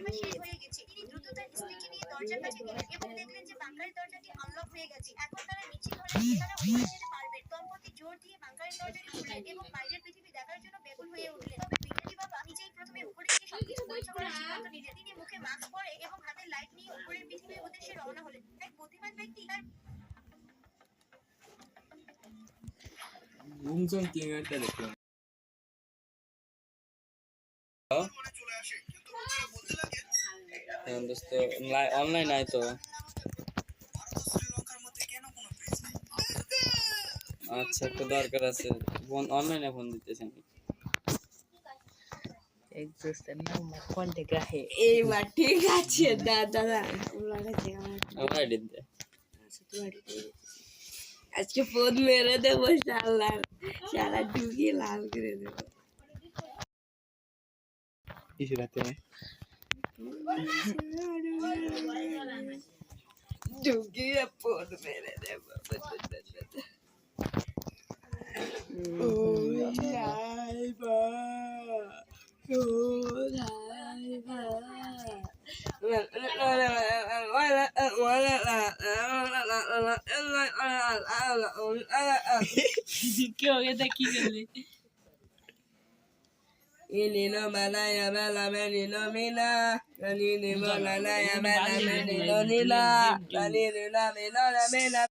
সময় শেষ হয়ে গেছে। তিনি দ্রুত তার স্ত্রীকে নিয়ে দরজার কাছে গেলেন এবং দেখলেন যে বাংকারের দরজাটি আনলক হয়ে গেছে। এখন তারা নিশ্চিত হলেন যে তারা উপরে যেতে পারবেন। দম্পতি জোর দিয়ে বাংকারের দরজাটি খুললেন এবং বাইরের পৃথিবী দেখার জন্য ব্যাকুল হয়ে উঠলেন। তবে বিজ্ঞানী বাবা নিজেই প্রথমে উপরে গিয়ে সবকিছু পরীক্ষা করার সিদ্ধান্ত নিলেন। তিনি মুখে মাস্ক পরে এবং হাতে লাইট নিয়ে উপরের পৃথিবীর উদ্দেশ্যে রওনা হলেন। এক বুদ্ধিমান ব্যক্তি তার ঘুমছন ক্লিনারটা দেখলাম। দোস্ত অনলাইন আয় তো। আচ্ছা একটু দরকার আছে, ফোন অনলাইনে ফোন দিতেছি আমি। এইবার ঠিক আছে দাদা আজকে ফোন মেরে দেবো সারা সারা ঢুকিয়ে লাল করে দেবো। ঢুকিয়ে ফোন মেরে দেবো। Inino malaya mala menino mina, nini malaya mala menino nila, nini la mina la mina.